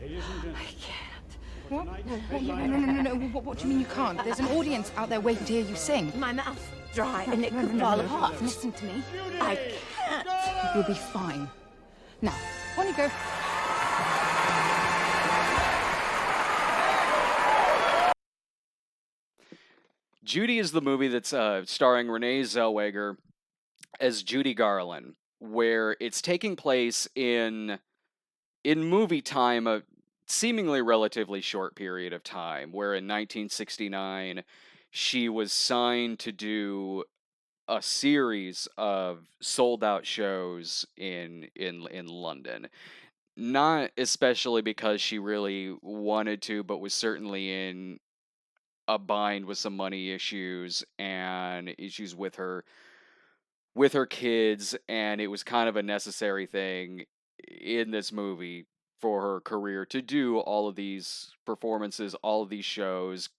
I can't. What? No. What do you mean you can't? There's an audience out there waiting to hear you sing. My mouth's dry and it could fall apart. Listen to me. I can't. You'll be fine. Now, on you go. Judy is the movie that's starring Renee Zellweger as Judy Garland, where it's taking place in movie time, a seemingly relatively short period of time, where in 1969 she was signed to do a series of sold out shows in London. Not especially because she really wanted to, but was certainly in a bind with some money issues and issues with her kids, and it was kind of a necessary thing in this movie for her career to do all of these performances, all of these shows,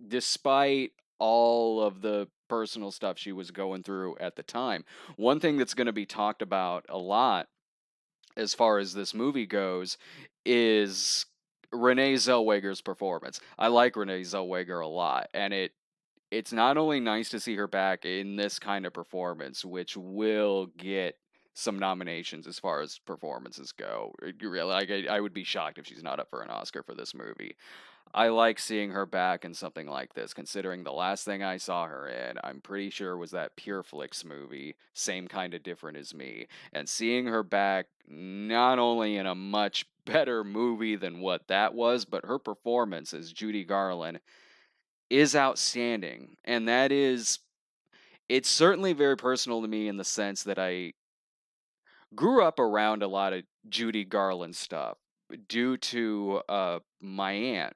despite all of the personal stuff she was going through at the time. One thing that's going to be talked about a lot as far as this movie goes is Renee Zellweger's performance. I like Renee Zellweger a lot, and it's not only nice to see her back in this kind of performance, which will get some nominations as far as performances go. I would be shocked if she's not up for an Oscar for this movie. I like seeing her back in something like this, considering the last thing I saw her in, I'm pretty sure, was that Pure Flix movie, Same Kind of Different as Me. And seeing her back not only in a much better movie than what that was, but her performance as Judy Garland is outstanding. And it's certainly very personal to me in the sense that I grew up around a lot of Judy Garland stuff due to my aunt.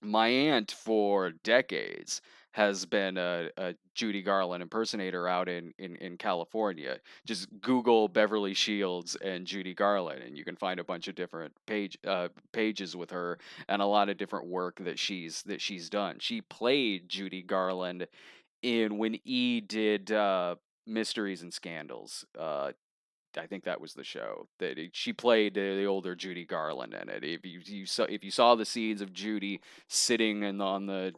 My aunt, for decades, has been a Judy Garland impersonator out in California. Just Google Beverly Shields and Judy Garland, and you can find a bunch of different pages with her and a lot of different work that she's done. She played Judy Garland in when E did Mysteries and Scandals. I think that was the show that she played the older Judy Garland in it. If you saw the scenes of Judy sitting on the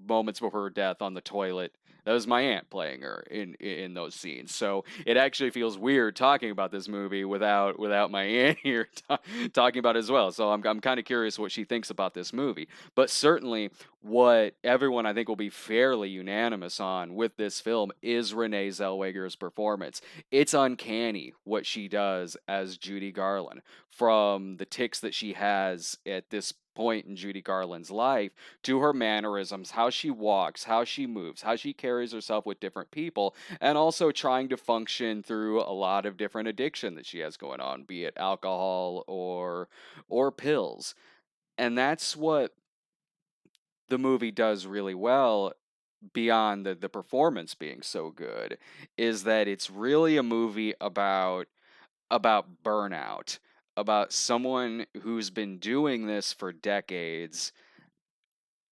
moments before her death on the toilet, that was my aunt playing her in those scenes. So it actually feels weird talking about this movie without my aunt here talking about it as well. So I'm kind of curious what she thinks about this movie. But certainly what everyone I think will be fairly unanimous on with this film is Renee Zellweger's performance. It's uncanny what she does as Judy Garland, from the tics that she has at this point in Judy Garland's life to her mannerisms, how she walks, how she moves, how she carries herself with different people, and also trying to function through a lot of different addiction that she has going on, be it alcohol or pills. And that's what the movie does really well, beyond the performance being so good, is that it's really a movie about burnout, about someone who's been doing this for decades,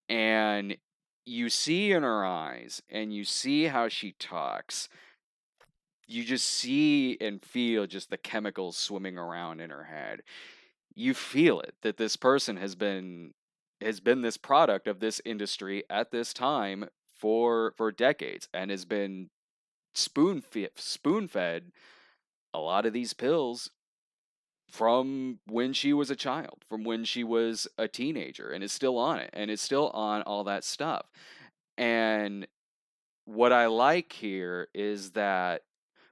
and you see in her eyes and you see how she talks, you just see and feel just the chemicals swimming around in her head. You feel it, that this person has been this product of this industry at this time for decades, and has been spoon fed a lot of these pills from when she was a child, from when she was a teenager, and is still on it, and is still on all that stuff. And what I like here is that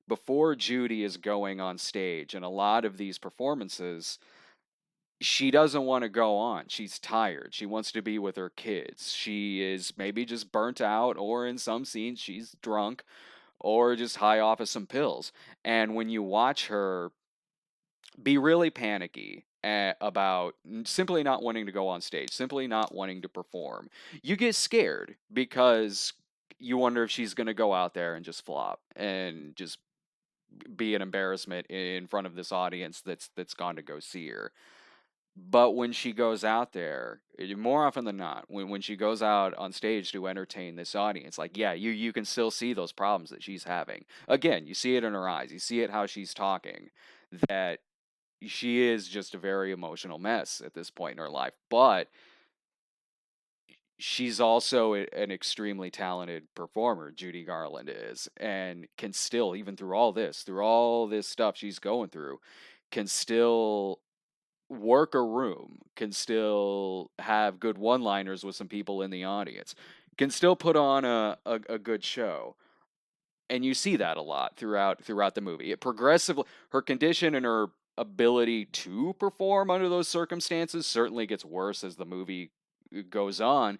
before Judy is going on stage in a lot of these performances, she doesn't want to go on. She's tired. She wants to be with her kids. She is maybe just burnt out, or in some scenes, she's drunk or just high off of some pills. And when you watch her be really panicky about simply not wanting to go on stage, simply not wanting to perform, you get scared because you wonder if she's going to go out there and just flop and just be an embarrassment in front of this audience that's gone to go see her. But when she goes out there, more often than not, when she goes out on stage to entertain this audience, like, yeah, you can still see those problems that she's having. Again, you see it in her eyes. You see it how she's talking, that she is just a very emotional mess at this point in her life. But she's also an extremely talented performer. Judy Garland is, and can still, even through all this stuff she's going through, can still work a room, can still have good one-liners with some people in the audience, can still put on a good show. And you see that a lot throughout the movie. It progressively, her condition and her ability to perform under those circumstances certainly gets worse as the movie goes on,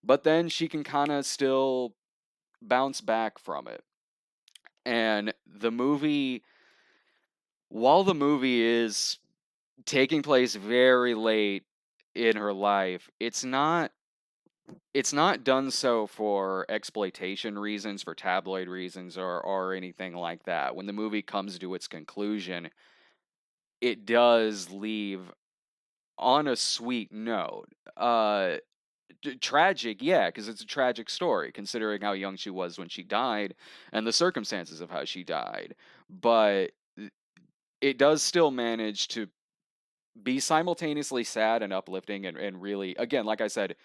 but then she can kind of still bounce back from it. And the movie, while the movie is taking place very late in her life, it's not done so for exploitation reasons, for tabloid reasons, or anything like that. When the movie comes to its conclusion, it does leave on a sweet note. Tragic, yeah, because it's a tragic story, considering how young she was when she died and the circumstances of how she died. But it does still manage to be simultaneously sad and uplifting, and really, again, like I said,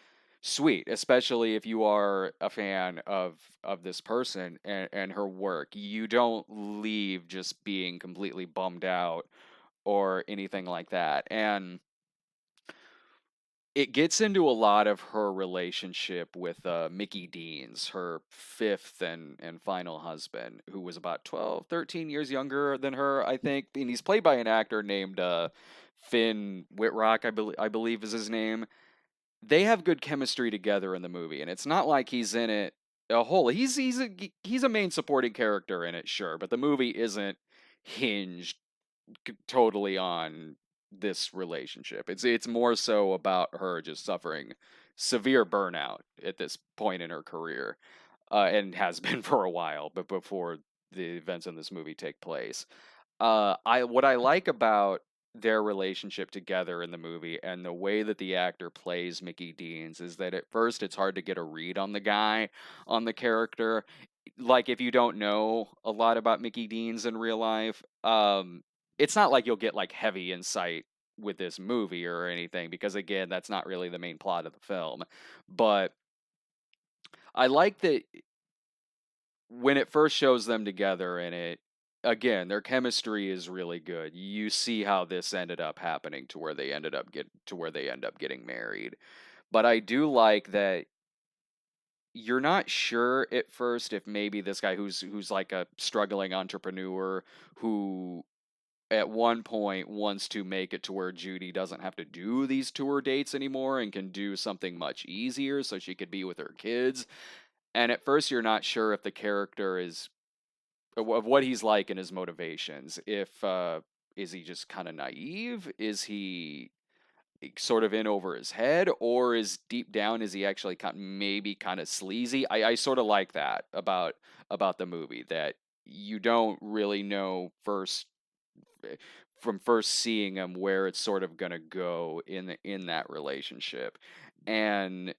sweet, especially if you are a fan of this person and her work. You don't leave just being completely bummed out or anything like that. And it gets into a lot of her relationship with Mickey Deans, her fifth and final husband, who was about 12, 13 years younger than her, I think. And he's played by an actor named Finn Whitrock, I believe is his name. They have good chemistry together in the movie, and it's not like he's in it a whole. He's a main supporting character in it, sure, but the movie isn't hinged totally on this relationship. It's more so about her just suffering severe burnout at this point in her career, and has been for a while, but before the events in this movie take place. I what I like about their relationship together in the movie and the way that the actor plays Mickey Deans is that at first it's hard to get a read on the guy, on the character. Like, if you don't know a lot about Mickey Deans in real life, it's not like you'll get like heavy insight with this movie or anything, because again, that's not really the main plot of the film. But I like that when it first shows them together in it, again, their chemistry is really good. You see how this ended up happening to where they end up getting married. But I do like that you're not sure at first if maybe this guy who's like a struggling entrepreneur who at one point wants to make it to where Judy doesn't have to do these tour dates anymore and can do something much easier so she could be with her kids. And at first you're not sure if the character is of what he's like and his motivations. If is he just kind of naive? Is he sort of in over his head, or is deep down is he actually maybe kind of sleazy? I sort of like that about the movie, that you don't really know eh, from first seeing him where it's sort of gonna go in that relationship. And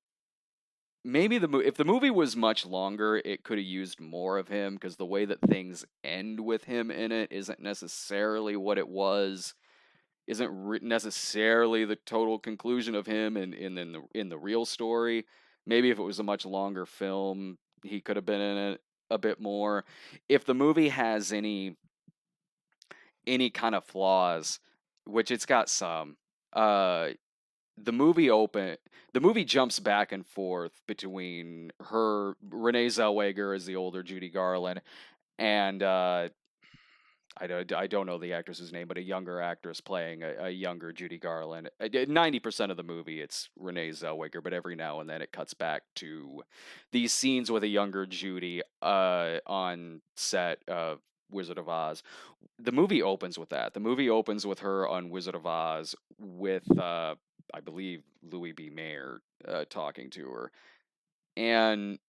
maybe if the movie was much longer, it could have used more of him, because the way that things end with him in it isn't necessarily what it was, isn't necessarily the total conclusion of him in the real story. Maybe if it was a much longer film, he could have been in it a bit more. If the movie has any kind of flaws, which it's got some, uh the movie jumps back and forth between Renee Zellweger as the older Judy Garland, and I don't know the actress's name, but a younger actress playing a younger Judy Garland. 90% of the movie it's Renee Zellweger, but every now and then it cuts back to these scenes with a younger Judy on set of Wizard of Oz. The movie opens with that. The movie opens with her on Wizard of Oz with I believe Louis B. Mayer talking to her. And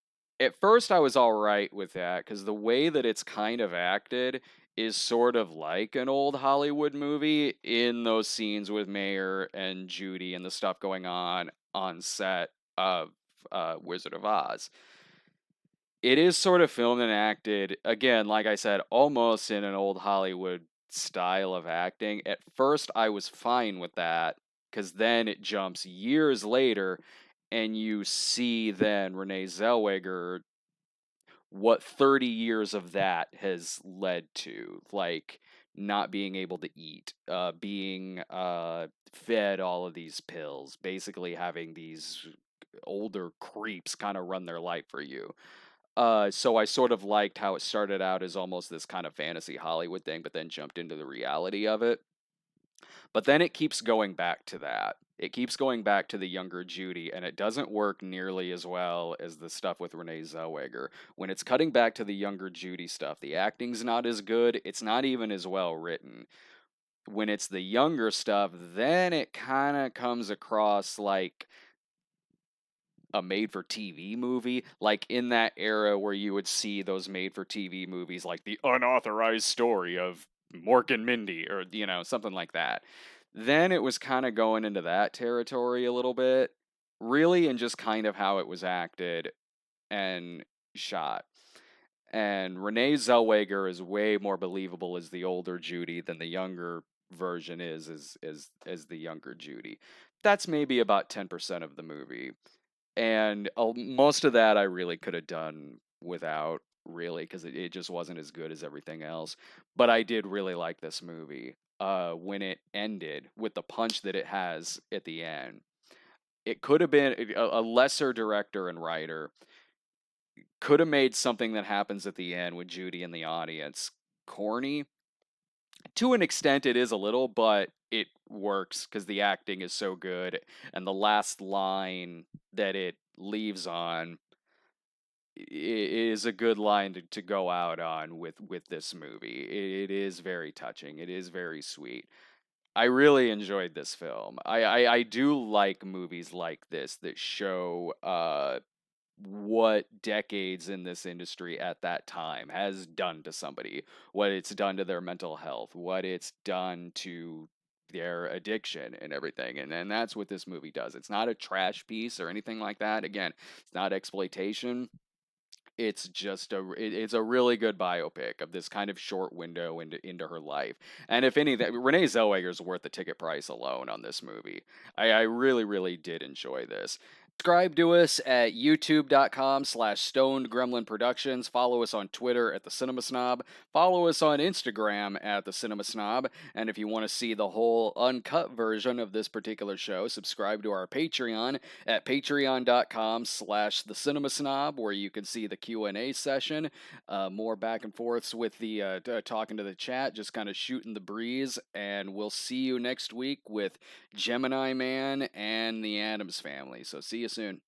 at first I was all right with that, because the way that it's kind of acted is sort of like an old Hollywood movie in those scenes with Mayer and Judy and the stuff going on set of Wizard of Oz. It is sort of filmed and acted, again, like I said, almost in an old Hollywood style of acting. At first, I was fine with that, because then it jumps years later, and you see then Renee Zellweger, what 30 years of that has led to, like not being able to eat, being fed all of these pills, basically having these older creeps kind of run their life for you. So I sort of liked how it started out as almost this kind of fantasy Hollywood thing, but then jumped into the reality of it. But then it keeps going back to that. It keeps going back to the younger Judy, and it doesn't work nearly as well as the stuff with Renee Zellweger. When it's cutting back to the younger Judy stuff, the acting's not as good. It's not even as well written. When it's the younger stuff, then it kind of comes across like a made-for-TV movie, like in that era where you would see those made-for-TV movies like The Unauthorized Story of Mork and Mindy, or, something like that. Then it was kind of going into that territory a little bit, really, and just kind of how it was acted and shot. And Renee Zellweger is way more believable as the older Judy than the younger version is as the younger Judy. That's maybe about 10% of the movie. And most of that I really could have done without, really, because it just wasn't as good as everything else. But I did really like this movie. When it ended with the punch that it has at the end, it could have been a lesser director and writer could have made something that happens at the end with Judy in the audience corny. To an extent, it is a little, but it works because the acting is so good, and the last line that it leaves on is a good line to go out on with this movie. It is very touching. It is very sweet. I really enjoyed this film. I do like movies like this that show what decades in this industry at that time has done to somebody, what it's done to their mental health, what it's done to their addiction and everything. And that's what this movie does. It's not a trash piece or anything like that. Again, it's not exploitation. It's just it's a really good biopic of this kind of short window into her life. And if anything, Renee Zellweger is worth the ticket price alone on this movie. I really, really did enjoy this. Subscribe to us at youtube.com/Stoned Gremlin Productions. Follow us on Twitter at The Cinema Snob. Follow us on Instagram at The Cinema Snob. And if you want to see the whole uncut version of this particular show, subscribe to our Patreon at patreon.com/The Cinema Snob, where you can see the Q&A session, more back and forths with the talking to the chat, just kind of shooting the breeze. And we'll see you next week with Gemini Man and the Addams Family. So see you soon.